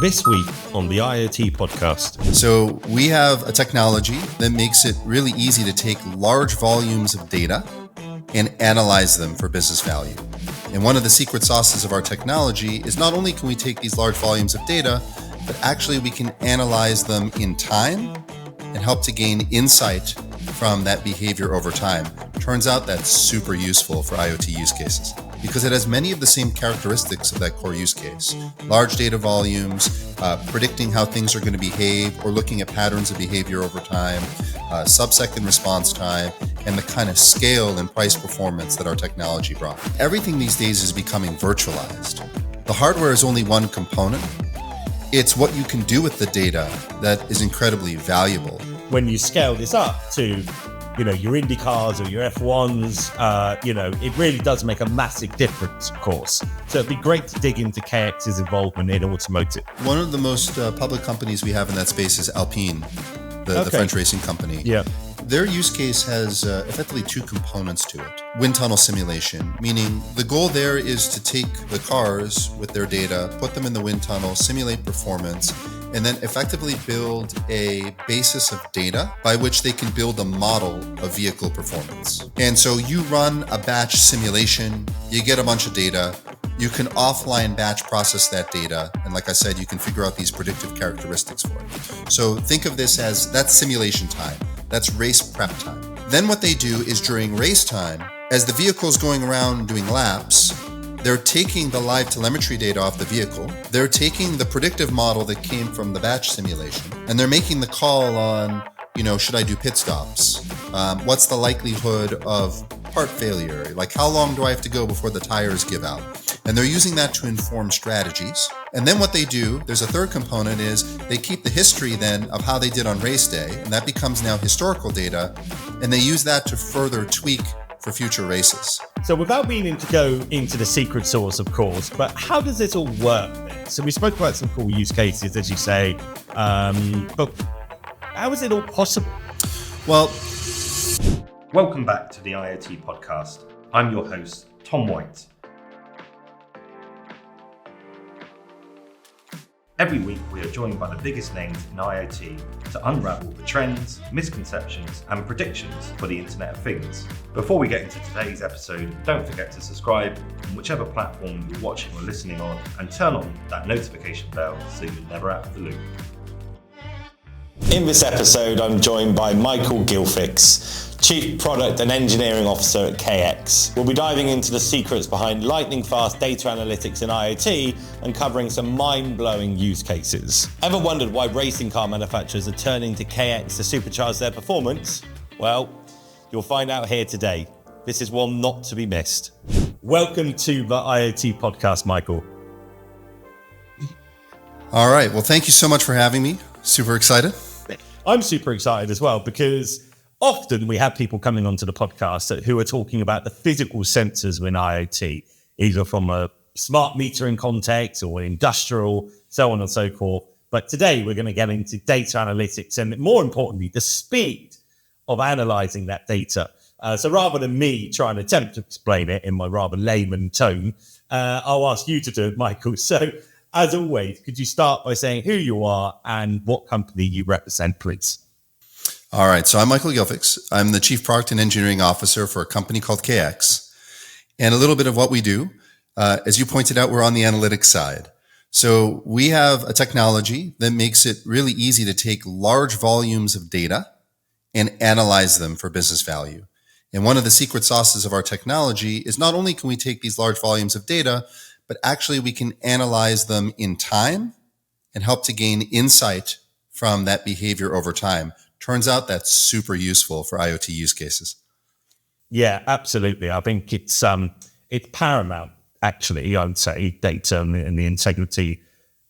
This week on the IoT Podcast. So we have a technology that makes it really easy to take large volumes of data and analyze them for business value. And one of the secret sauces of our technology is not only can we take these large volumes of data, but actually we can analyze them in time and help to gain insight from that behavior over time. Turns out that's super useful for IoT use cases because it has many of the same characteristics of that core use case. Large data volumes, predicting how things are going to behave or looking at patterns of behavior over time, sub-second response time, and the kind of scale and price performance that our technology brought. Everything these days is becoming virtualized. The hardware is only one component. It's what you can do with the data that is incredibly valuable. When you scale this up to, your Indy cars or your F1s, it really does make a massive difference, of course. So it'd be great to dig into KX's involvement in automotive. One of the most public companies we have in that space is Alpine, the French racing company. Yeah. Their use case has effectively two components to it. Wind tunnel simulation, meaning the goal there is to take the cars with their data, put them in the wind tunnel, simulate performance, and then effectively build a basis of data by which they can build a model of vehicle performance. And so you run a batch simulation, you get a bunch of data, you can offline batch process that data, and like I said, you can figure out these predictive characteristics for it. So think of this as that's simulation time. That's race prep time. Then what they do is during race time, as the vehicle is going around doing laps, they're taking the live telemetry data off the vehicle. They're taking the predictive model that came from the batch simulation, and they're making the call on, should I do pit stops? What's the likelihood of part failure? Like how long do I have to go before the tires give out? And they're using that to inform strategies. And then what they do, there's a third component, is they keep the history then of how they did on race day, and that becomes now historical data, and they use that to further tweak for future races. So without meaning to go into the secret sauce, of course, but how does this all work then? So we spoke about some cool use cases, as you say, but how is it all possible? Well, welcome back to the IoT Podcast. I'm your host, Tom White. Every week, we are joined by the biggest names in IoT to unravel the trends, misconceptions, and predictions for the Internet of Things. Before we get into today's episode, don't forget to subscribe on whichever platform you're watching or listening on, and turn on that notification bell so you're never out of the loop. In this episode, I'm joined by Michael Gilfix, Chief Product and Engineering Officer at KX. We'll be diving into the secrets behind lightning-fast data analytics in IoT and covering some mind-blowing use cases. Ever wondered why racing car manufacturers are turning to KX to supercharge their performance? Well, you'll find out here today. This is one not to be missed. Welcome to the IoT Podcast, Michael. all right. Well, thank you so much for having me. Super excited. I'm super excited as well because often we have people coming onto the podcast who are talking about the physical sensors in IoT, either from a smart metering context or industrial, so on and so forth. But today we're going to get into data analytics and, more importantly, the speed of analyzing that data. So rather than me trying to attempt to explain it in my rather layman tone, I'll ask you to do it, Michael. So as always, could you start by saying who you are and what company you represent, please? All right. So I'm Michael Gilfix. I'm the Chief Product and Engineering Officer for a company called KX. And a little bit of what we do, as you pointed out, we're on the analytics side. So we have a technology that makes it really easy to take large volumes of data and analyze them for business value. And one of the secret sauces of our technology is not only can we take these large volumes of data, but actually we can analyze them in time and help to gain insight from that behavior over time. Turns out that's super useful for IoT use cases. Yeah, absolutely. I think it's paramount, actually, I would say, data and the integrity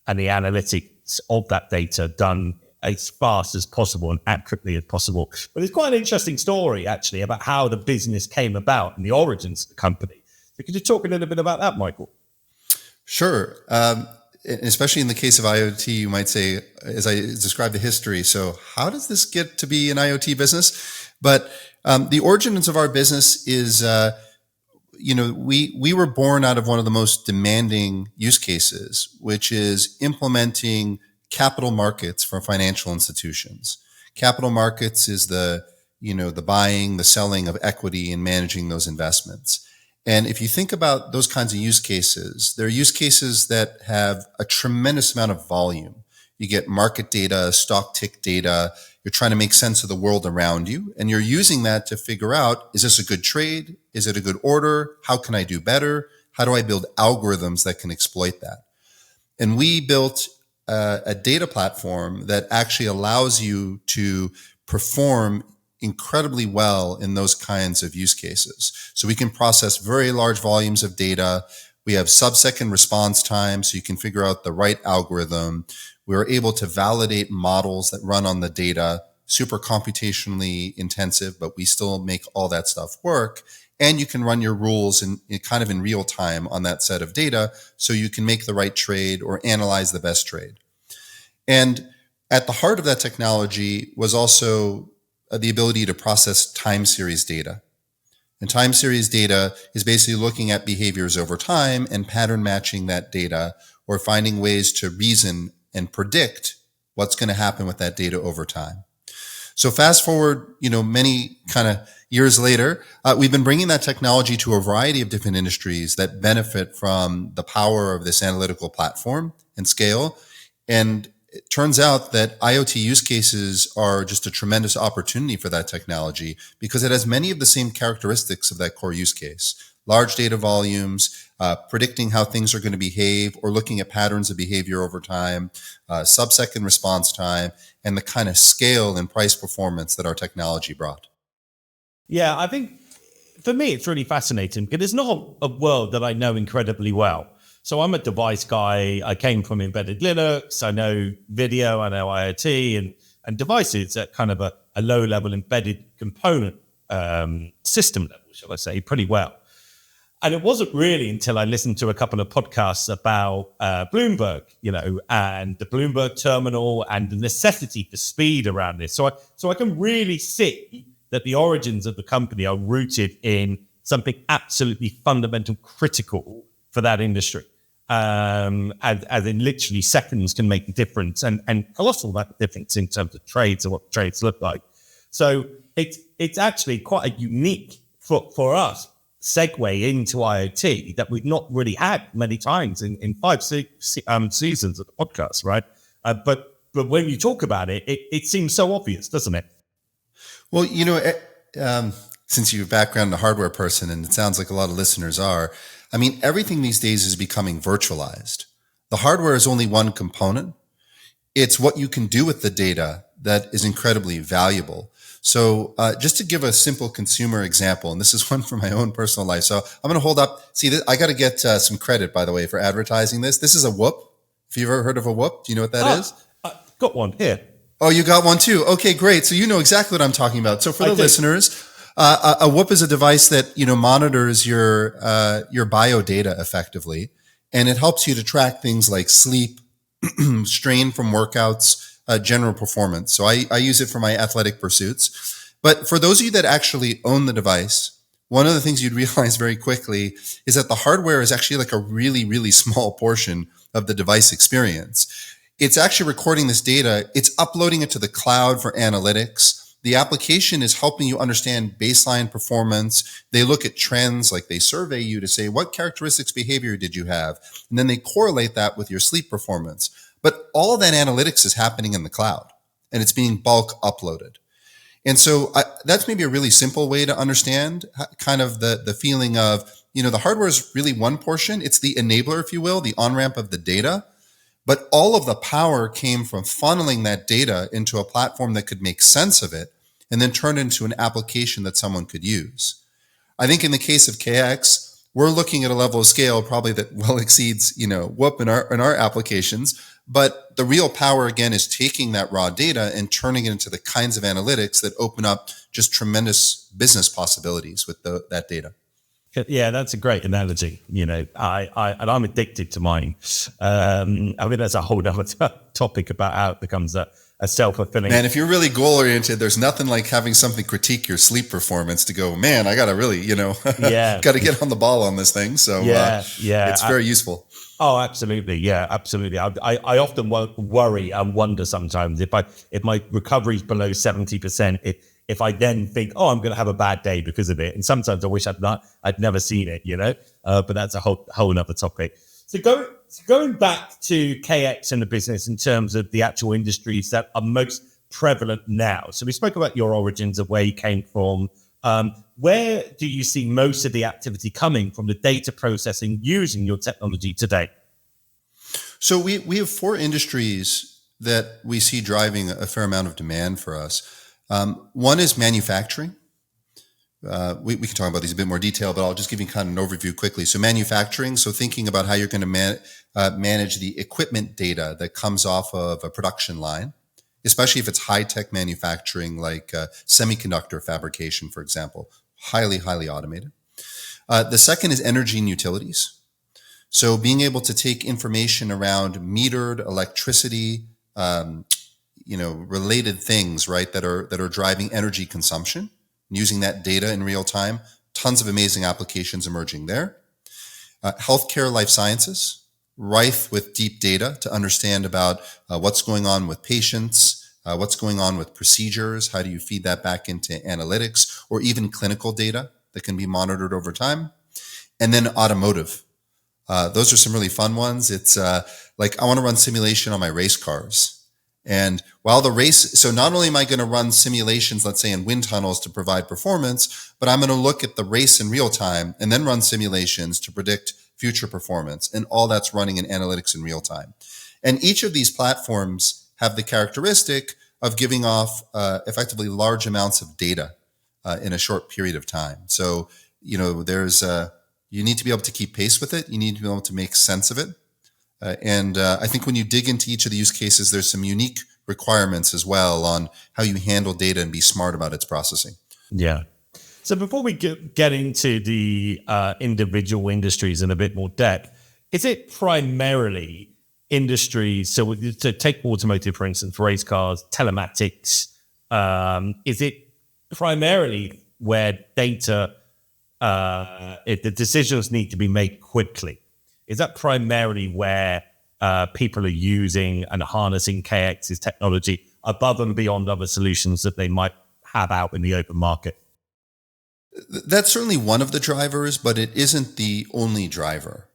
and the analytics of that data done as fast as possible and accurately as possible. But it's quite an interesting story, actually, about how the business came about and the origins of the company. So could you talk a little bit about that, Michael? Sure. Especially in the case of IoT, you might say, as I described the history, so how does this get to be an IoT business? But the origins of our business is we were born out of one of the most demanding use cases, which is implementing capital markets for financial institutions. Capital markets is the buying, the selling of equity and managing those investments. And if you think about those kinds of use cases, there are use cases that have a tremendous amount of volume. You get market data, stock tick data. You're trying to make sense of the world around you. And you're using that to figure out, is this a good trade? Is it a good order? How can I do better? How do I build algorithms that can exploit that? And we built a data platform that actually allows you to perform incredibly well in those kinds of use cases. So we can process very large volumes of data. We have sub-second response time, so you can figure out the right algorithm. We're able to validate models that run on the data, super computationally intensive, but we still make all that stuff work. And you can run your rules in kind of in real time on that set of data, so you can make the right trade or analyze the best trade. And at the heart of that technology was also the ability to process time series data. And time series data is basically looking at behaviors over time and pattern matching that data, or finding ways to reason and predict what's going to happen with that data over time. So fast forward, many kind of years later, we've been bringing that technology to a variety of different industries that benefit from the power of this analytical platform and scale. And it turns out that IoT use cases are just a tremendous opportunity for that technology because it has many of the same characteristics of that core use case. Large data volumes, predicting how things are going to behave or looking at patterns of behavior over time, sub-second response time, and the kind of scale and price performance that our technology brought. Yeah, I think for me, it's really fascinating because it's not a world that I know incredibly well. So I'm a device guy. I came from embedded Linux. I know video, I know IoT and devices at kind of a low-level embedded component system level, shall I say, pretty well. And it wasn't really until I listened to a couple of podcasts about Bloomberg, and the Bloomberg terminal and the necessity for speed around this. So I can really see that the origins of the company are rooted in something absolutely fundamental, critical for that industry. As in literally seconds can make a difference and colossal difference in terms of trades and what trades look like. So it's actually quite a unique for us segue into IoT that we've not really had many times in 5 seasons of the podcast, right? But when you talk about it, it seems so obvious, doesn't it? Well, since you're a background a hardware person, and it sounds like a lot of listeners are, everything these days is becoming virtualized. The hardware is only one component. It's what you can do with the data that is incredibly valuable. So just to give a simple consumer example, and this is one from my own personal life. So I'm going to hold up. See, I got to get some credit, by the way, for advertising this. This is a Whoop. If you've ever heard of a Whoop, do you know what that is? Got one here. Oh, you got one too. Okay, great. So you know exactly what I'm talking about. So for the listeners, a Whoop is a device that monitors your bio data effectively, and it helps you to track things like sleep, strain from workouts, general performance. So I use it for my athletic pursuits. But for those of you that actually own the device, one of the things you'd realize very quickly is that the hardware is actually like a really, really small portion of the device experience. It's actually recording this data. It's uploading it to the cloud for analytics. The application is helping you understand baseline performance. They look at trends, like they survey you to say, what characteristics behavior did you have? And then they correlate that with your sleep performance. But all of that analytics is happening in the cloud, and it's being bulk uploaded. And so that's maybe a really simple way to understand kind of the feeling of, the hardware is really one portion. It's the enabler, if you will, the on-ramp of the data. But all of the power came from funneling that data into a platform that could make sense of it and then turn it into an application that someone could use. I think in the case of KX, we're looking at a level of scale probably that well exceeds, Whoop in our applications. But the real power, again, is taking that raw data and turning it into the kinds of analytics that open up just tremendous business possibilities with that data. Yeah, that's a great analogy. I'm addicted to mine. I mean, that's a whole other topic about how it becomes a self-fulfilling. Man, if you're really goal-oriented, there's nothing like having something critique your sleep performance to go, man, I got to really, got to get on the ball on this thing. So it's very useful. Oh, absolutely. Yeah, absolutely. I often worry and wonder sometimes if my recovery is below 70%, if I then think, oh, I'm going to have a bad day because of it. And sometimes I wish I'd never seen it, but that's a whole nother topic. So going back to KX and the business in terms of the actual industries that are most prevalent now. So we spoke about your origins of where you came from. Where do you see most of the activity coming from the data processing using your technology today? So we have 4 industries that we see driving a fair amount of demand for us. One is manufacturing. We can talk about these in a bit more detail, but I'll just give you kind of an overview quickly. So manufacturing, so thinking about how you're going to manage the equipment data that comes off of a production line, especially if it's high-tech manufacturing like semiconductor fabrication, for example, highly, highly automated. The second is energy and utilities. So being able to take information around metered electricity, related things, right, that are driving energy consumption, using that data in real time. Tons of amazing applications emerging there. Healthcare, life sciences, rife with deep data to understand about what's going on with patients, what's going on with procedures, how do you feed that back into analytics, or even clinical data that can be monitored over time. And then automotive. Those are some really fun ones. It's like I want to run simulation on my race cars. And while so not only am I going to run simulations, let's say in wind tunnels to provide performance, but I'm going to look at the race in real time and then run simulations to predict future performance. And all that's running in analytics in real time. And each of these platforms have the characteristic of giving off effectively large amounts of data in a short period of time. So, you need to be able to keep pace with it. You need to be able to make sense of it. I think when you dig into each of the use cases, there's some unique requirements as well on how you handle data and be smart about its processing. Yeah. So before we get into the individual industries in a bit more depth, is it primarily industries? So to take automotive, for instance, race cars, telematics, is it primarily where data, if the decisions need to be made quickly? Is that primarily where people are using and harnessing KX's technology above and beyond other solutions that they might have out in the open market? That's certainly one of the drivers, but it isn't the only driver.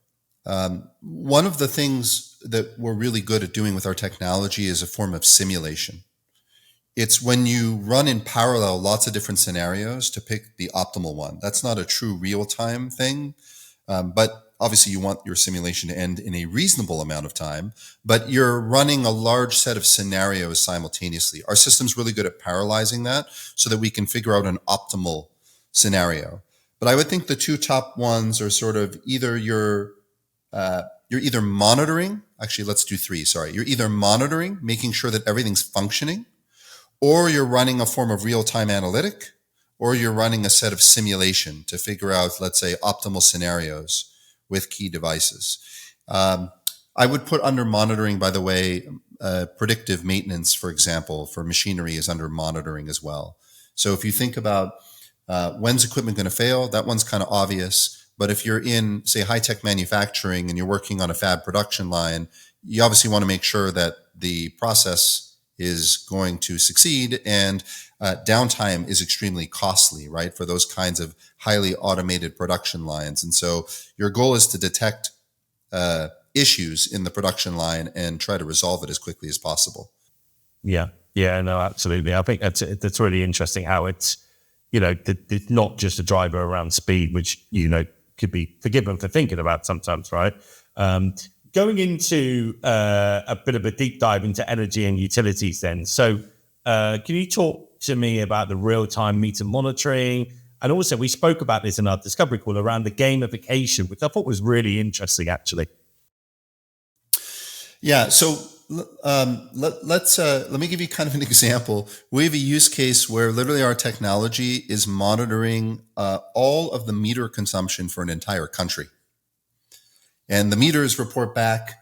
One of the things that we're really good at doing with our technology is a form of simulation. It's when you run in parallel lots of different scenarios to pick the optimal one. That's not a true real-time thing, but obviously you want your simulation to end in a reasonable amount of time, but you're running a large set of scenarios simultaneously. Our system's really good at parallelizing that so that we can figure out an optimal scenario. But I would think the 2 top ones are sort of either you're either monitoring, actually let's do 3, sorry. You're either monitoring, making sure that everything's functioning, or you're running a form of real-time analytic, or you're running a set of simulation to figure out, let's say, optimal scenarios with key devices. I would put under monitoring, by the way, predictive maintenance, for example, for machinery is under monitoring as well. So if you think about when's equipment going to fail, that one's kind of obvious. But if you're in, say, high-tech manufacturing and you're working on a fab production line, you obviously want to make sure that the process is going to succeed, and downtime is extremely costly, right, for those kinds of highly automated production lines. And so your goal is to detect issues in the production line and try to resolve it as quickly as possible. Yeah, no, absolutely. I think that's really interesting how it's, it's not just a driver around speed, which, could be forgiven for thinking about sometimes, right? Going into a bit of a deep dive into energy and utilities then. So can you talk to me about the real-time meter monitoring? And also we spoke about this in our discovery call around the gamification, which I thought was really interesting, actually. Yeah. So Let me give you kind of an example. We have a use case where literally our technology is monitoring all of the meter consumption for an entire country. And the meters report back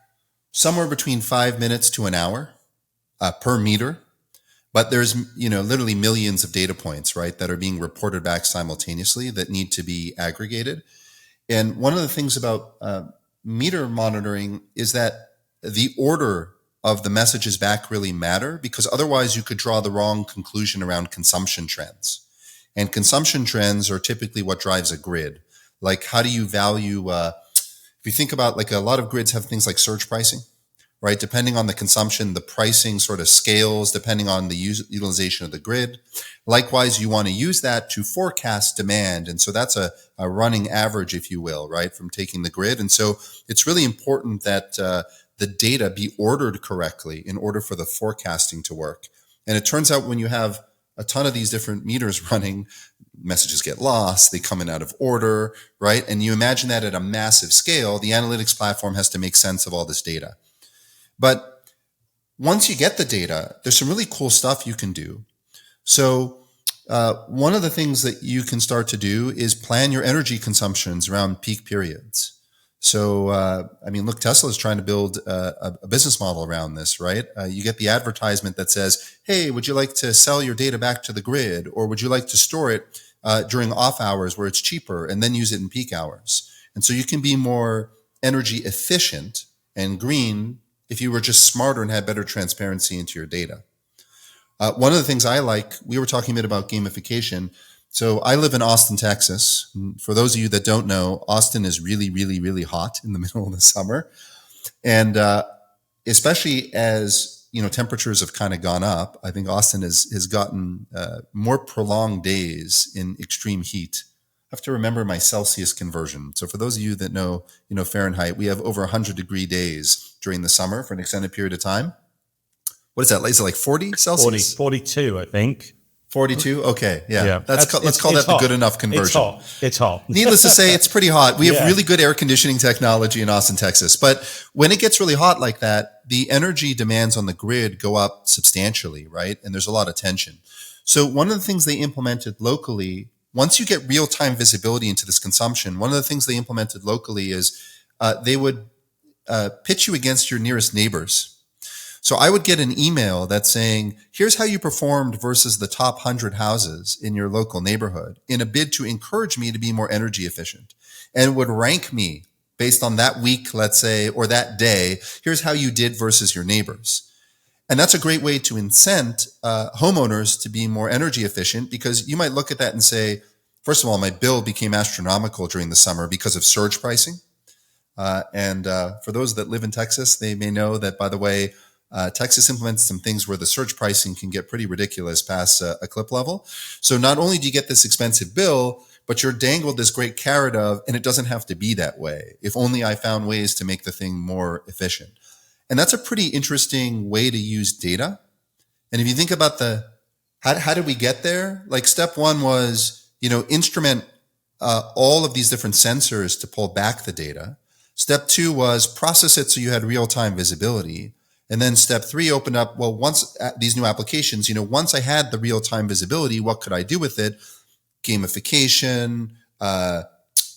somewhere between 5 minutes to an hour per meter. But there's, literally millions of data points, right, that are being reported back simultaneously that need to be aggregated. And one of the things about meter monitoring is that the order of the messages back really matter, because otherwise you could draw the wrong conclusion around consumption trends. And consumption trends are typically what drives a grid. Like, how do you value, if you think about, like, a lot of grids have things like surge pricing, right? Depending on the consumption, the pricing sort of scales depending on the utilization of the grid. Likewise, you want to use that to forecast demand. And so that's a running average, if you will, right, from taking the grid. And so it's really important that the data be ordered correctly in order for the forecasting to work. And it turns out when you have a ton of these different meters running, messages get lost, they come in out of order, right? And you imagine that at a massive scale, the analytics platform has to make sense of all this data. But once you get the data, there's some really cool stuff you can do. So one of the things that you can start to do is plan your energy consumptions around peak periods. So, look, Tesla is trying to build a business model around this, right? You get the advertisement that says, hey, would you like to sell your data back to the grid? Or would you like to store it during off hours where it's cheaper and then use it in peak hours? And so you can be more energy efficient and green if you were just smarter and had better transparency into your data. One of the things I like, we were talking a bit about gamification. So I live in Austin, Texas. For those of you that don't know, Austin is really, really, really hot in the middle of the summer. And especially as, temperatures have kind of gone up, I think Austin has gotten more prolonged days in extreme heat. I have to remember my Celsius conversion. So for those of you that know, Fahrenheit, we have over 100-degree days during the summer for an extended period of time. What is that? Is it like 40 Celsius? 42, I think. 42? Okay, yeah. Let's call that the good enough conversion. It's hot. Needless to say, it's pretty hot. We have really good air conditioning technology in Austin, Texas. But when it gets really hot like that, the energy demands on the grid go up substantially, right? And there's a lot of tension. So one of the things they implemented locally, once you get real-time visibility into this consumption, one of the things they implemented locally is they would pitch you against your nearest neighbors. So I would get an email that's saying, here's how you performed versus the top 100 houses in your local neighborhood in a bid to encourage me to be more energy efficient, and would rank me based on that week, let's say, or that day. Here's how you did versus your neighbors. And that's a great way to incent homeowners to be more energy efficient, because you might look at that and say, first of all, my bill became astronomical during the summer because of surge pricing. And for those that live in Texas, they may know that, by the way, Texas implements some things where the surge pricing can get pretty ridiculous past a clip level. So not only do you get this expensive bill, but you're dangled this great carrot of, and it doesn't have to be that way. If only I found ways to make the thing more efficient. And that's a pretty interesting way to use data. And if you think about how did we get there? Like, step one was, instrument all of these different sensors to pull back the data. Step two was process it so you had real-time visibility. And then step three opened up, well, once these new applications, once I had the real-time visibility, what could I do with it? Gamification,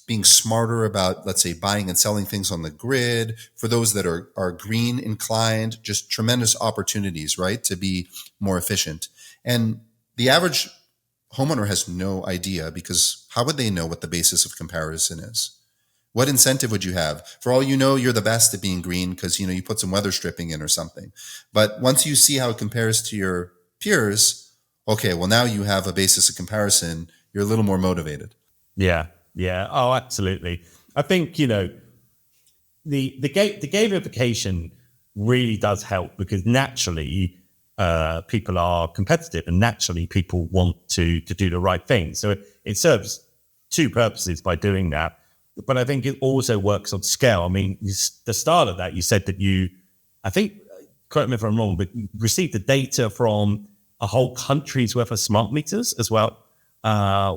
being smarter about, let's say, buying and selling things on the grid. For those that are green inclined, just tremendous opportunities, right, to be more efficient. And the average homeowner has no idea, because how would they know what the basis of comparison is? What incentive would you have? For all you know, you're the best at being green because, you put some weather stripping in or something. But once you see how it compares to your peers, okay, well, now you have a basis of comparison. You're a little more motivated. Yeah. Oh, absolutely. I think, the gamification really does help, because naturally people are competitive, and naturally people want to do the right thing. So it serves two purposes by doing that. But I think it also works on scale. I mean, the start of that, you said that I think, correct me if I'm wrong, but you received the data from a whole country's worth of smart meters as well,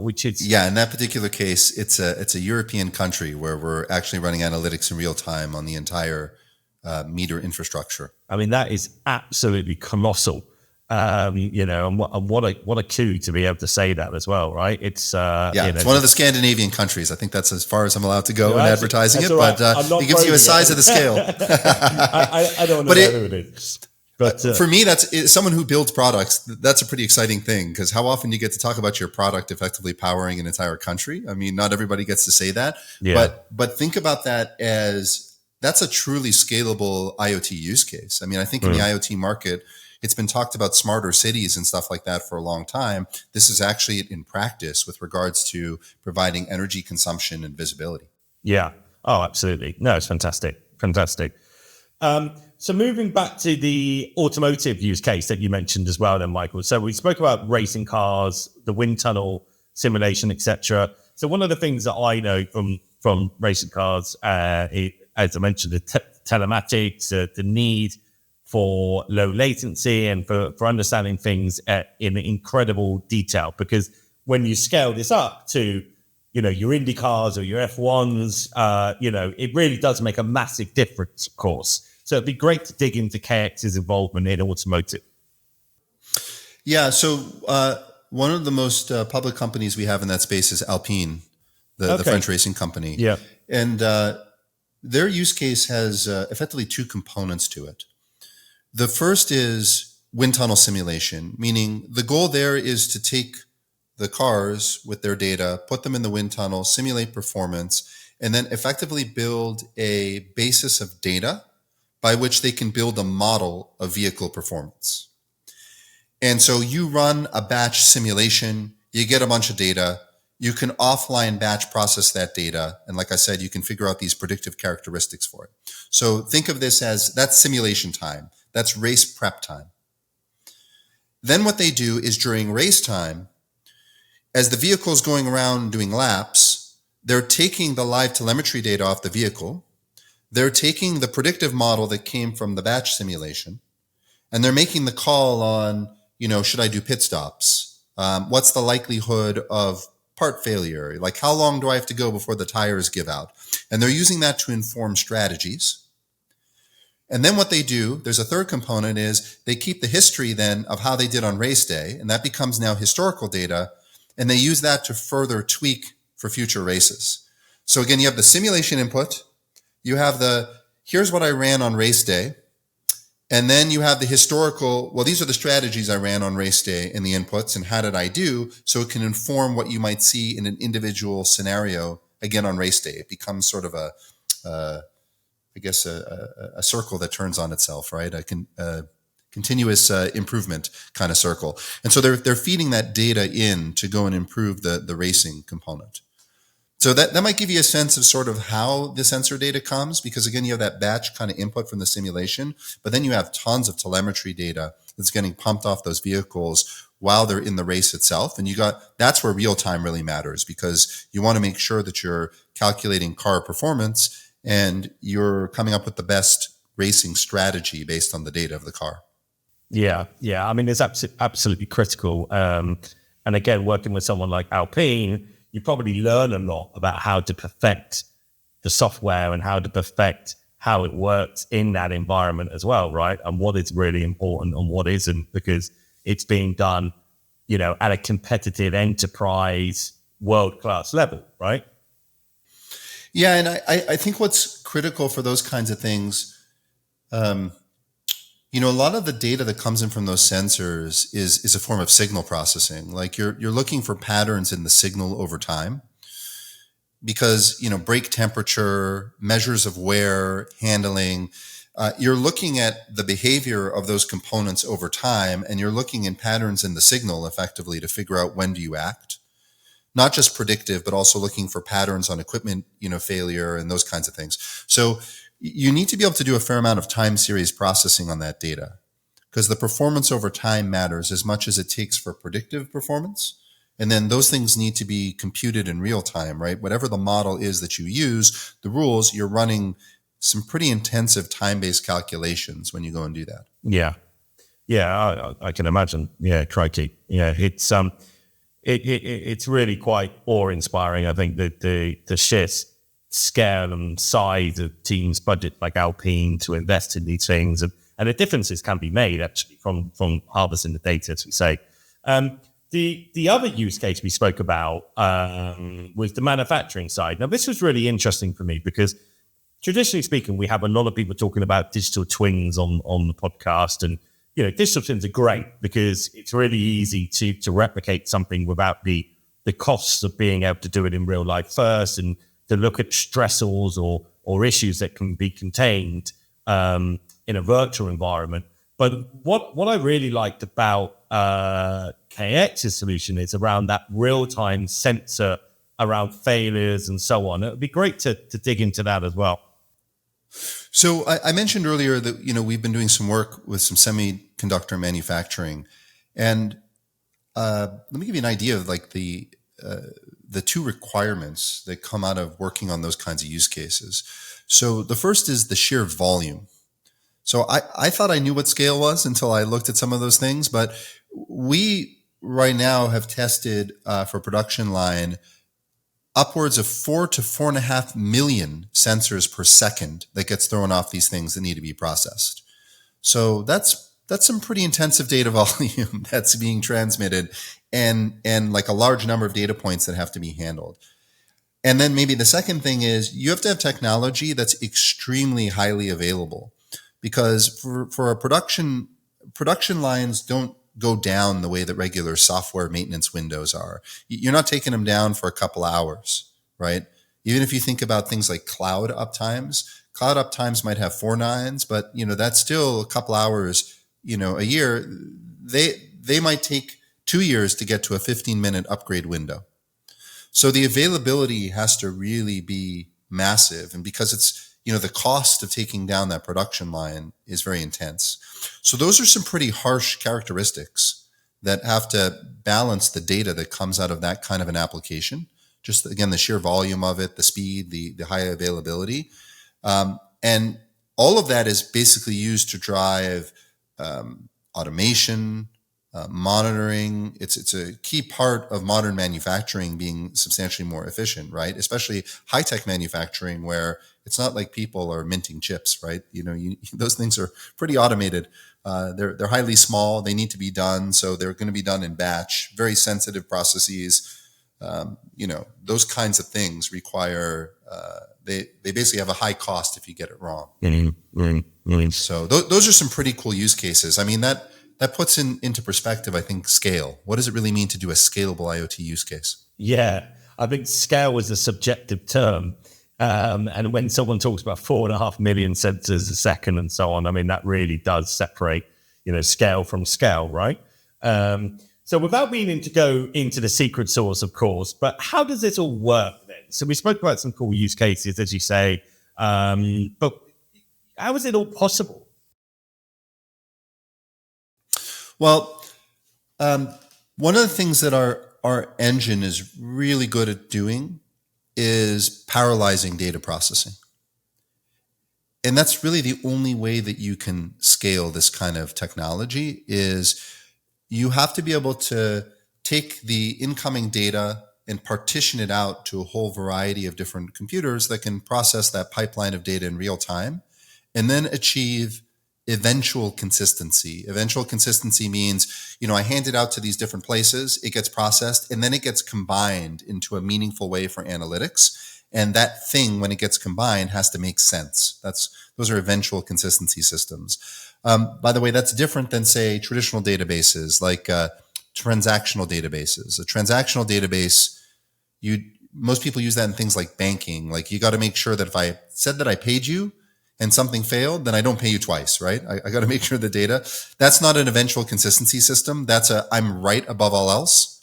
which is... Yeah, in that particular case, it's a European country where we're actually running analytics in real time on the entire meter infrastructure. I mean, that is absolutely colossal. And what a coup to be able to say that as well, right? It's it's one of the Scandinavian countries. I think that's as far as I'm allowed to go in advertising it, right. but it gives you a size of the scale. I don't know who it is. But for me, that's someone who builds products. That's a pretty exciting thing, because how often you get to talk about your product effectively powering an entire country? I mean, not everybody gets to say that, but think about that as that's a truly scalable IoT use case. I mean, I think in the IoT market, it's been talked about smarter cities and stuff like that for a long time. This is actually in practice with regards to providing energy consumption and visibility. Yeah. Oh, absolutely. No, it's fantastic. Fantastic. So moving back to the automotive use case that you mentioned as well then, Michael. So we spoke about racing cars, the wind tunnel simulation, etc. So one of the things that I know from racing cars, as I mentioned, the telematics, the need for low latency and for understanding things in incredible detail. Because when you scale this up to, your Indy cars or your F1s, it really does make a massive difference, of course. So it'd be great to dig into KX's involvement in automotive. Yeah, so one of the most public companies we have in that space is Alpine, the French racing company. Yeah. And their use case has effectively two components to it. The first is wind tunnel simulation, meaning the goal there is to take the cars with their data, put them in the wind tunnel, simulate performance, and then effectively build a basis of data by which they can build a model of vehicle performance. And so you run a batch simulation, you get a bunch of data, you can offline batch process that data. And like I said, you can figure out these predictive characteristics for it. So think of this as that's simulation time. That's race prep time. Then what they do is during race time, as the vehicle is going around doing laps, they're taking the live telemetry data off the vehicle. They're taking the predictive model that came from the batch simulation, and they're making the call on, should I do pit stops? What's the likelihood of part failure? Like, how long do I have to go before the tires give out? And they're using that to inform strategies. And then what they do, there's a third component, is they keep the history then of how they did on race day, and that becomes now historical data, and they use that to further tweak for future races. So again, you have the simulation input, you have here's what I ran on race day, and then you have the historical, these are the strategies I ran on race day in the inputs, and how did I do, so it can inform what you might see in an individual scenario, again, on race day. It becomes sort of a circle that turns on itself, right? A continuous improvement kind of circle. And so they're feeding that data in to go and improve the racing component. So that might give you a sense of sort of how the sensor data comes, because again, you have that batch kind of input from the simulation, but then you have tons of telemetry data that's getting pumped off those vehicles while they're in the race itself. And that's where real time really matters, because you want to make sure that you're calculating car performance and you're coming up with the best racing strategy based on the data of the car. Yeah. I mean, it's absolutely critical. And again, working with someone like Alpine, you probably learn a lot about how to perfect the software and how to perfect how it works in that environment as well, right? And what is really important and what isn't, because it's being done, at a competitive enterprise, world-class level, right? Yeah, and I think what's critical for those kinds of things, a lot of the data that comes in from those sensors is a form of signal processing. Like you're looking for patterns in the signal over time, because, brake temperature, measures of wear, handling, you're looking at the behavior of those components over time, and you're looking in patterns in the signal effectively to figure out when do you act. Not just predictive, but also looking for patterns on equipment, failure and those kinds of things. So you need to be able to do a fair amount of time series processing on that data, because the performance over time matters as much as it takes for predictive performance. And then those things need to be computed in real time, right? Whatever the model is that you use, the rules, you're running some pretty intensive time-based calculations when you go and do that. Yeah. I can imagine. Yeah, crikey. Yeah, it's really quite awe-inspiring. I think that the sheer scale and size of teams' budget like Alpine to invest in these things. And the differences can be made actually from harvesting the data, as we say. The other use case we spoke about was the manufacturing side. Now, this was really interesting for me because traditionally speaking, we have a lot of people talking about digital twins on the podcast. And, digital twins are great because it's really easy to replicate something without the costs of being able to do it in real life first, and to look at stressors or issues that can be contained in a virtual environment. But what I really liked about KX's solution is around that real-time sensor around failures and so on. It would be great to dig into that as well. So I mentioned earlier that, we've been doing some work with some semiconductor manufacturing. And let me give you an idea of like the two requirements that come out of working on those kinds of use cases. So the first is the sheer volume. So I thought I knew what scale was until I looked at some of those things, but we right now have tested for production line upwards of 4 to 4.5 million sensors per second that gets thrown off these things that need to be processed. So that's some pretty intensive data volume that's being transmitted, and like a large number of data points that have to be handled. And then maybe the second thing is you have to have technology that's extremely highly available, because for a production lines don't go down the way that regular software maintenance windows are. You're not taking them down for a couple hours, right? Even if you think about things like cloud uptimes might have 4 nines, but that's still a couple hours, a year. They might take 2 years to get to a 15-minute upgrade window. So the availability has to really be massive. And because it's, the cost of taking down that production line is very intense. So those are some pretty harsh characteristics that have to balance the data that comes out of that kind of an application. Just again, the sheer volume of it, the speed, the high availability. And all of that is basically used to drive automation, monitoring. It's a key part of modern manufacturing being substantially more efficient, right? Especially high-tech manufacturing, where it's not like people are minting chips, right? Those things are pretty automated. They're highly small. They need to be done, so they're going to be done in batch. Very sensitive processes. Those kinds of things require. They basically have a high cost if you get it wrong. So those are some pretty cool use cases. I mean, that puts into perspective, I think, scale. What does it really mean to do a scalable IoT use case? Yeah, I think scale is a subjective term. And when someone talks about 4.5 million sensors a second and so on, I mean, that really does separate, scale from scale, right? So without meaning to go into the secret sauce, of course, but how does this all work then? So we spoke about some cool use cases, as you say, but how is it all possible? Well, one of the things that our engine is really good at doing is parallelizing data processing. And that's really the only way that you can scale this kind of technology. Is you have to be able to take the incoming data and partition it out to a whole variety of different computers that can process that pipeline of data in real time, and then achieve eventual consistency. Eventual consistency means, I hand it out to these different places, it gets processed, and then it gets combined into a meaningful way for analytics. And that thing, when it gets combined, has to make sense. Those are eventual consistency systems. By the way, that's different than, say, traditional databases like transactional databases. A transactional database, most people use that in things like banking. Like, you got to make sure that if I said that I paid you and something failed, then I don't pay you twice, right? I got to make sure the data. That's not an eventual consistency system. That's I'm right above all else.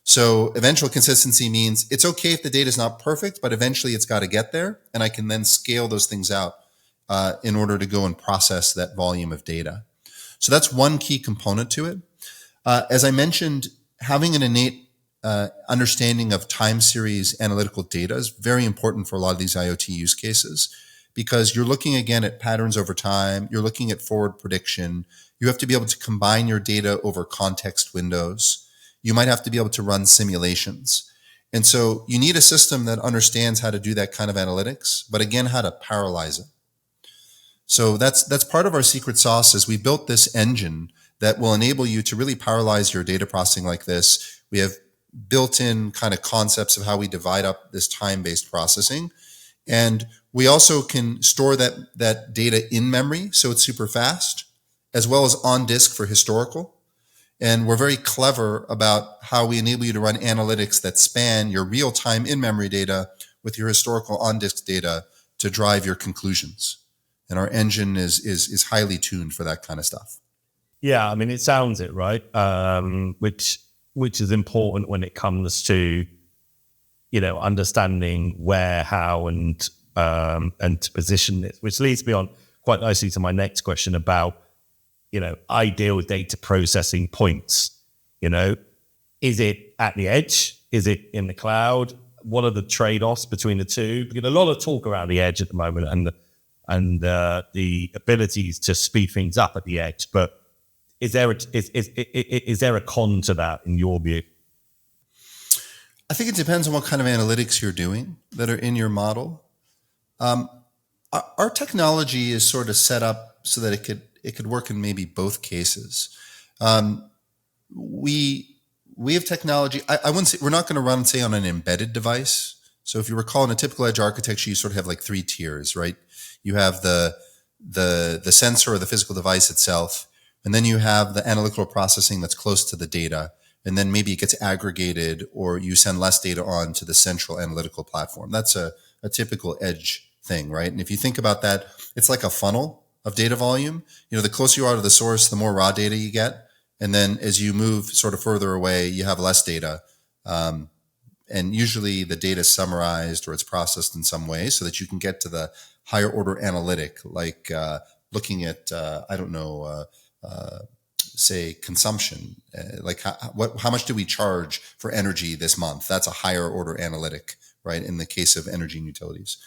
So eventual consistency means it's okay if the data is not perfect, but eventually it's got to get there, and I can then scale those things out in order to go and process that volume of data. So that's one key component to it. As I mentioned, having an innate understanding of time series analytical data is very important for a lot of these IoT use cases, because you're looking again at patterns over time. You're looking at forward prediction. You have to be able to combine your data over context windows. You might have to be able to run simulations. And so you need a system that understands how to do that kind of analytics, but again, how to parallelize it. So that's part of our secret sauce is we built this engine that will enable you to really parallelize your data processing like this. We have built-in kind of concepts of how we divide up this time-based processing. And we also can store that data in memory, so it's super fast, as well as on disk for historical. And we're very clever about how we enable you to run analytics that span your real-time in-memory data with your historical on-disk data to drive your conclusions. And our engine is highly tuned for that kind of stuff. Yeah, I mean, it sounds it, right? Which is important when it comes to, understanding where, how, and to position it, which leads me on quite nicely to my next question about, ideal data processing points. Is it at the edge? Is it in the cloud? What are the trade-offs between the two? Because a lot of talk around the edge at the moment and the abilities to speed things up at the edge, but is there a con to that in your view? I think it depends on what kind of analytics you're doing that are in your model. Our technology is sort of set up so that it could work in maybe both cases. We have technology. I wouldn't say we're not going to run, say, on an embedded device. So if you recall, in a typical edge architecture, you sort of have like three tiers, right? You have the sensor or the physical device itself, and then you have the analytical processing that's close to the data, and then maybe it gets aggregated or you send less data on to the central analytical platform. That's a typical edge thing, right? And if you think about that, it's like a funnel of data volume. The closer you are to the source, the more raw data you get. And then as you move sort of further away, you have less data. And usually the data is summarized or it's processed in some way so that you can get to the higher order analytic, like looking at, say consumption, like how much do we charge for energy this month? That's a higher order analytic, right? In the case of energy and utilities.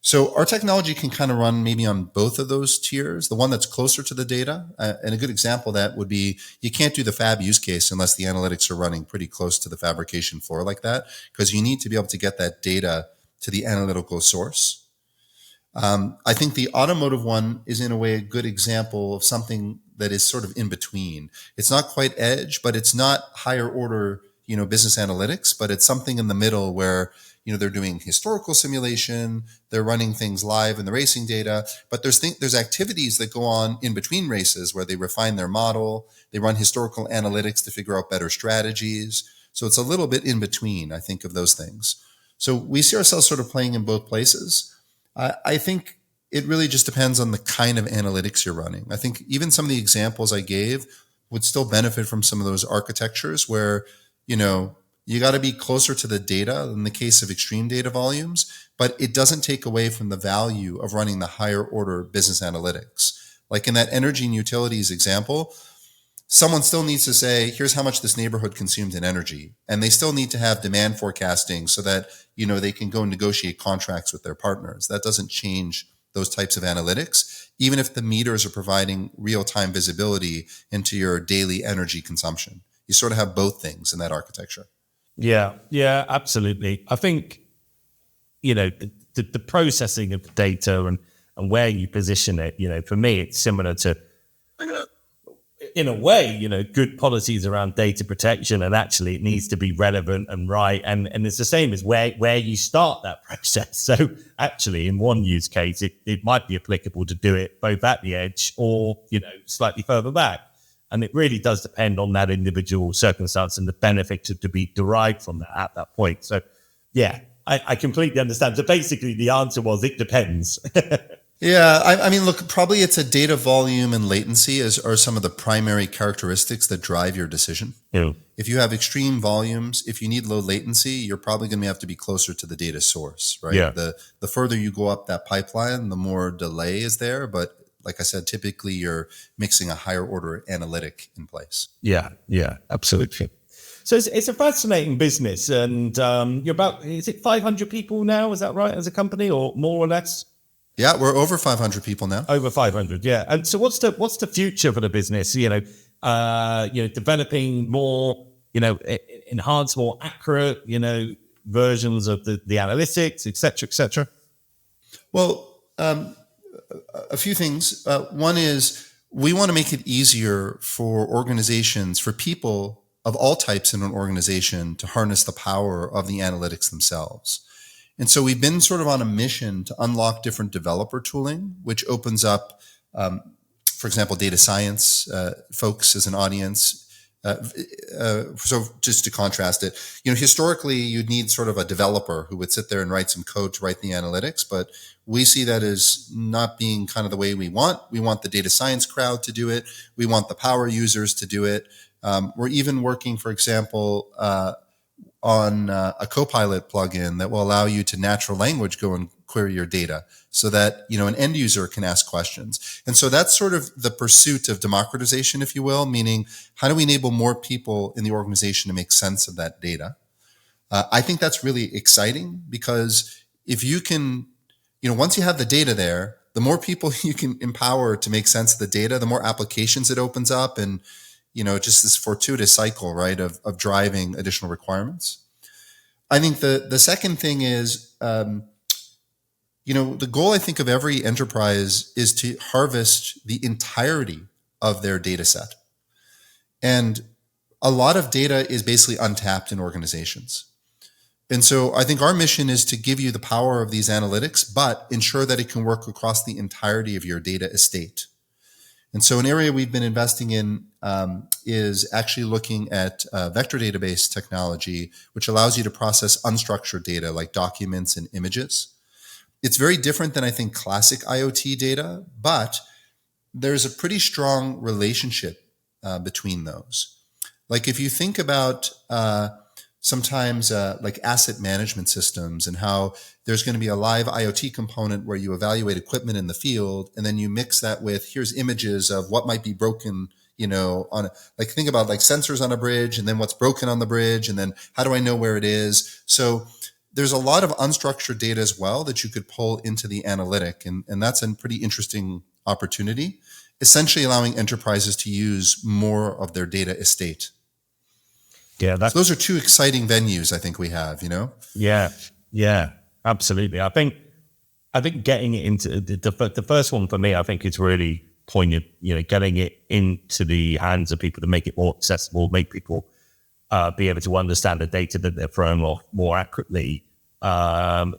So our technology can kind of run maybe on both of those tiers, the one that's closer to the data. And a good example of that would be you can't do the fab use case unless the analytics are running pretty close to the fabrication floor like that, because you need to be able to get that data to the analytical source. I think the automotive one is in a way a good example of something that is sort of in between. It's not quite edge, but it's not higher order, business analytics, but it's something in the middle where they're doing historical simulation, they're running things live in the racing data, but there's activities that go on in between races where they refine their model, they run historical analytics to figure out better strategies. So it's a little bit in between, I think, of those things. So we see ourselves sort of playing in both places. I think it really just depends on the kind of analytics you're running. I think even some of the examples I gave would still benefit from some of those architectures where, you got to be closer to the data in the case of extreme data volumes, but it doesn't take away from the value of running the higher order business analytics. Like in that energy and utilities example, someone still needs to say, here's how much this neighborhood consumed in energy. And they still need to have demand forecasting so that, they can go and negotiate contracts with their partners. That doesn't change those types of analytics, even if the meters are providing real-time visibility into your daily energy consumption. You sort of have both things in that architecture. Yeah, absolutely. I think, the processing of the data and where you position it, for me, it's similar to, in a way, good policies around data protection, and actually it needs to be relevant and right. And it's the same as where you start that process. So actually in one use case, it might be applicable to do it both at the edge or, slightly further back. And it really does depend on that individual circumstance and the benefit to be derived from that at that point. So, yeah, I completely understand. So basically, the answer was it depends. Yeah, I mean, look, probably it's a data volume and latency are some of the primary characteristics that drive your decision. Yeah. If you have extreme volumes, if you need low latency, you're probably going to have to be closer to the data source, right? Yeah. The further you go up that pipeline, the more delay is there, but like I said, typically you're mixing a higher order analytic in place. Yeah, absolutely. So it's a fascinating business, and you're about, is it 500 people now? Is that right, as a company, or more or less? Yeah, we're over 500 people now. Over 500, yeah. And so what's the future for the business? Developing more, enhanced, more accurate, versions of the analytics, et cetera, et cetera? Well, a few things. One is we want to make it easier for organizations, for people of all types in an organization to harness the power of the analytics themselves. And so we've been sort of on a mission to unlock different developer tooling, which opens up, for example, data science folks as an audience. So just to contrast it, historically you'd need sort of a developer who would sit there and write some code to write the analytics, but we see that as not being kind of the way we want. We want the data science crowd to do it. We want the power users to do it. We're even working, for example, on a Copilot plugin that will allow you to natural language go and query your data so that, an end user can ask questions. And so that's sort of the pursuit of democratization, if you will, meaning how do we enable more people in the organization to make sense of that data? I think that's really exciting because if you can, once you have the data there, the more people you can empower to make sense of the data, the more applications it opens up and, just this fortuitous cycle, right, of driving additional requirements. I think the second thing is, the goal, I think, of every enterprise is to harvest the entirety of their data set. And a lot of data is basically untapped in organizations. And so I think our mission is to give you the power of these analytics, but ensure that it can work across the entirety of your data estate. And so an area we've been investing in is actually looking at vector database technology, which allows you to process unstructured data like documents and images. It's very different than, I think, classic IoT data, but there's a pretty strong relationship between those. Like if you think about sometimes like asset management systems and how there's going to be a live IoT component where you evaluate equipment in the field, and then you mix that with here's images of what might be broken, think about like sensors on a bridge and then what's broken on the bridge, and then how do I know where it is? So there's a lot of unstructured data as well that you could pull into the analytic, and that's a pretty interesting opportunity, essentially allowing enterprises to use more of their data estate. Yeah, so those are two exciting venues I think we have, Yeah, absolutely. I think getting it into the first one for me, I think is really poignant, getting it into the hands of people to make it more accessible, make people be able to understand the data that they're throwing off more accurately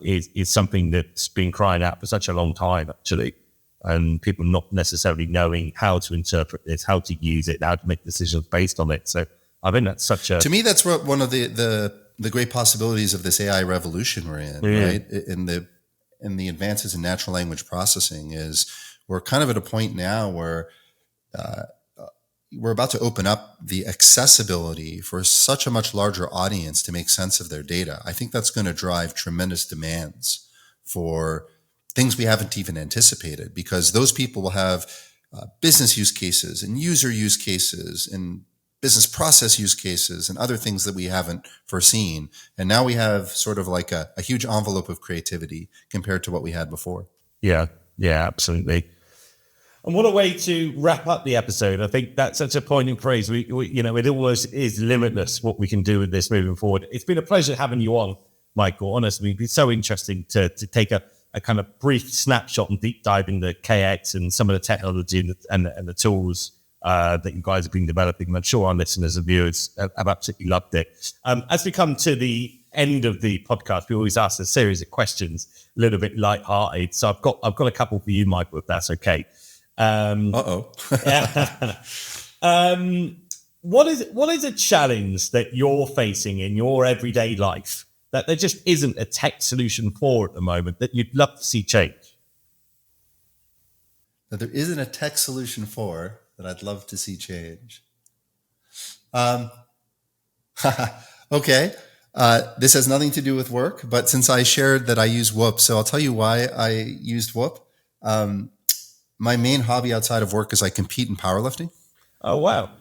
is something that's been crying out for such a long time, actually. And people not necessarily knowing how to interpret this, how to use it, how to make decisions based on it. So I think that's to me, that's what one of the great possibilities of this AI revolution we're in, right? In the advances in natural language processing is we're kind of at a point now where we're about to open up the accessibility for such a much larger audience to make sense of their data. I think that's going to drive tremendous demands for things we haven't even anticipated, because those people will have business use cases and user use cases and business process use cases and other things that we haven't foreseen. And now we have sort of like a huge envelope of creativity compared to what we had before. Yeah, absolutely. And what a way to wrap up the episode. I think that's such a poignant phrase. We it almost is limitless what we can do with this moving forward. It's been a pleasure having you on, Michael. Honestly, it's been so interesting to take a kind of brief snapshot and deep dive into KX and some of the technology and the tools that you guys have been developing. I'm sure our listeners and viewers have absolutely loved it. As we come to the end of the podcast, we always ask a series of questions, a little bit lighthearted. So I've got a couple for you, Michael, if that's okay. What is a challenge that you're facing in your everyday life that there just isn't a tech solution for at the moment that you'd love to see change? That there isn't a tech solution for that I'd love to see change. Okay. This has nothing to do with work, but since I shared that I use Whoop, so I'll tell you why I used Whoop. My main hobby outside of work is I compete in powerlifting. Oh, wow.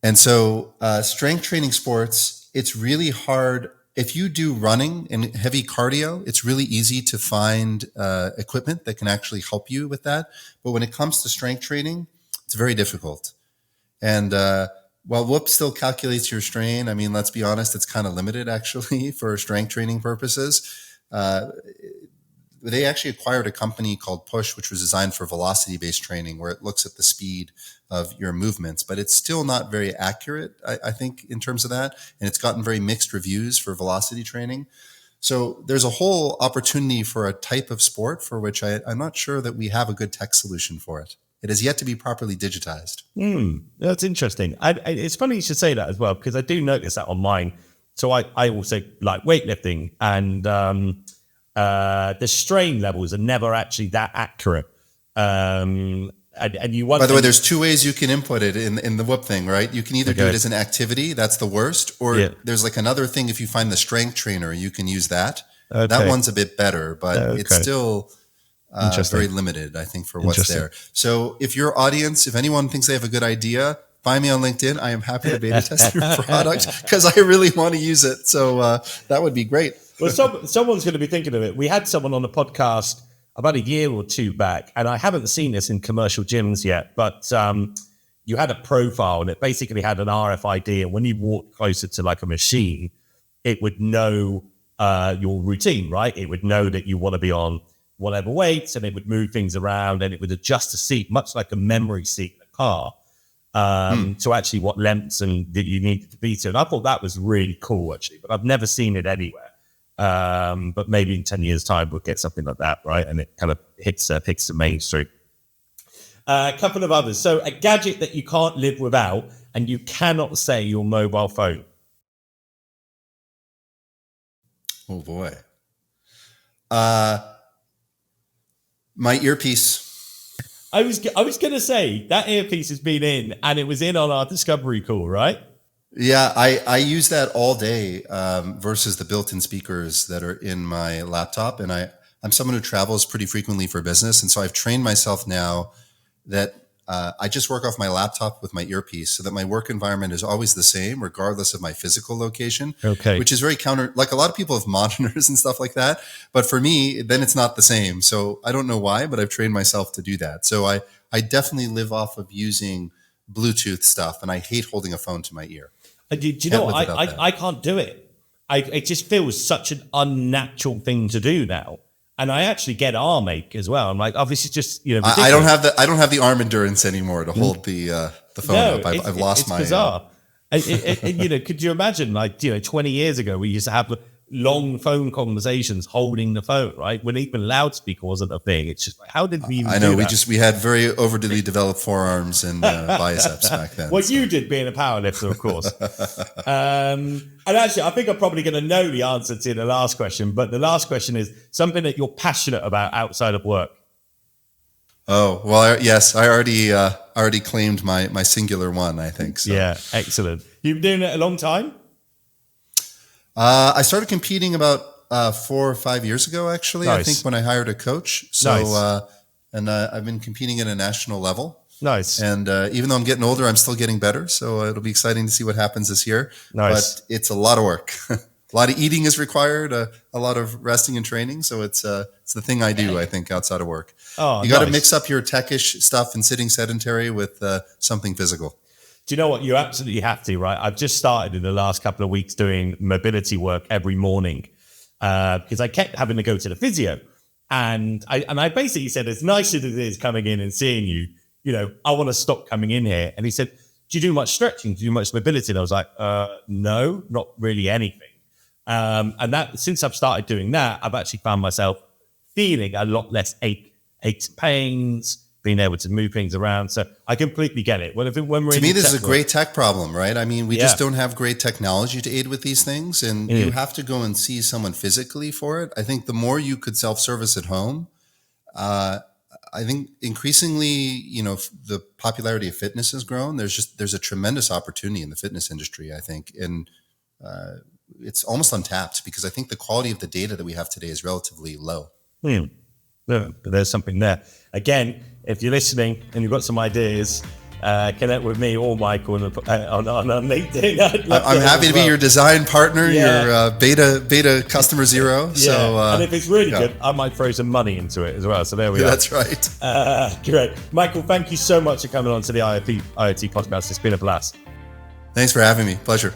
And so strength training sports, it's really hard. If you do running and heavy cardio, it's really easy to find equipment that can actually help you with that. But when it comes to strength training, it's very difficult. And Well, Whoop still calculates your strain. I mean, let's be honest, it's kind of limited actually for strength training purposes. They actually acquired a company called Push, which was designed for velocity-based training, where it looks at the speed of your movements, but it's still not very accurate, I think, in terms of that. And it's gotten very mixed reviews for velocity training. So there's a whole opportunity for a type of sport for which I'm not sure that we have a good tech solution for it. It has yet to be properly digitized. That's interesting. It's funny you should say that as well, because I do notice that on mine. So I also like weightlifting, and the strain levels are never actually that accurate. And you want. By the way, there's two ways you can input it in the Whoop thing, right? You can either do it as an activity, that's the worst, or there's like another thing. If you find the strength trainer, you can use that. That one's a bit better, but it's still very limited, I think, for what's there. So if your audience, if anyone thinks they have a good idea, find me on LinkedIn. I am happy to beta test your product because I really want to use it. So that would be great. Well, someone's going to be thinking of it. We had someone on the podcast about a year or two back, and I haven't seen this in commercial gyms yet, but you had a profile and it basically had an RFID, and when you walked closer to like a machine, it would know your routine, right? It would know that you want to be on whatever weights, and it would move things around, and it would adjust the seat, much like a memory seat in a car, to actually what lengths and that you needed to be to. And I thought that was really cool, actually, but I've never seen it anywhere. But maybe in 10 years' time, we'll get something like that, right? And it kind of hits the mainstream. A couple of others. So a gadget that you can't live without, and you cannot say your mobile phone. Oh, boy. My earpiece. I was going to say that earpiece has been in, and it was in on our discovery call, right? Yeah, I use that all day versus the built-in speakers that are in my laptop. And I'm someone who travels pretty frequently for business. And so I've trained myself now that I just work off my laptop with my earpiece so that my work environment is always the same, regardless of my physical location. Okay. Which is very like a lot of people have monitors and stuff like that. But for me, then it's not the same. So I don't know why, but I've trained myself to do that. So I definitely live off of using Bluetooth stuff, and I hate holding a phone to my ear. Do you know what? I can't do it. It just feels such an unnatural thing to do now. And I actually get arm ache as well. I'm like, oh, this is just, ridiculous. I don't have the arm endurance anymore to hold the phone up. I've lost my. It's bizarre. Could you imagine, 20 years ago, we used to have long phone conversations holding the phone, right? When even loudspeaker wasn't a thing. It's just like, how did we even do that? We had very overly developed forearms and biceps back then. Well, you did, being a powerlifter, of course. And actually, I think I'm probably going to know the answer to the last question, but the last question is something that you're passionate about outside of work. Oh, well, yes, I already claimed my singular one, I think. So. Yeah, excellent. You've been doing it a long time? I started competing about 4 or 5 years ago, actually. Nice. I think when I hired a coach. So, nice. I've been competing at a national level. Nice. And even though I'm getting older, I'm still getting better. So it'll be exciting to see what happens this year. Nice. But it's a lot of work. A lot of eating is required. A lot of resting and training. So it's the thing I do, I think, outside of work. Oh, you got to mix up your techish stuff and sitting sedentary with something physical. Do you know what? You absolutely have to, right? I've just started in the last couple of weeks doing mobility work every morning because I kept having to go to the physio. And I basically said, as nice as it is coming in and seeing you, I want to stop coming in here. And he said, do you do much stretching? Do you do much mobility? And I was like, no, not really anything. And that since I've started doing that, I've actually found myself feeling a lot less aches, pains, being able to move things around. So I completely get it. To me, this is a great tech problem, right? I mean, we just don't have great technology to aid with these things, and you have to go and see someone physically for it. I think the more you could self-service at home, I think increasingly, the popularity of fitness has grown. There's a tremendous opportunity in the fitness industry, I think, and it's almost untapped because I think the quality of the data that we have today is relatively low. Yeah, but there's something there. Again, if you're listening and you've got some ideas, connect with me or Michael on LinkedIn. I'm happy to be your design partner, your beta customer zero. Yeah. So, and if it's really good, I might throw some money into it as well. So there we are. That's right. Great. Michael, thank you so much for coming on to the IoT Podcast. It's been a blast. Thanks for having me. Pleasure.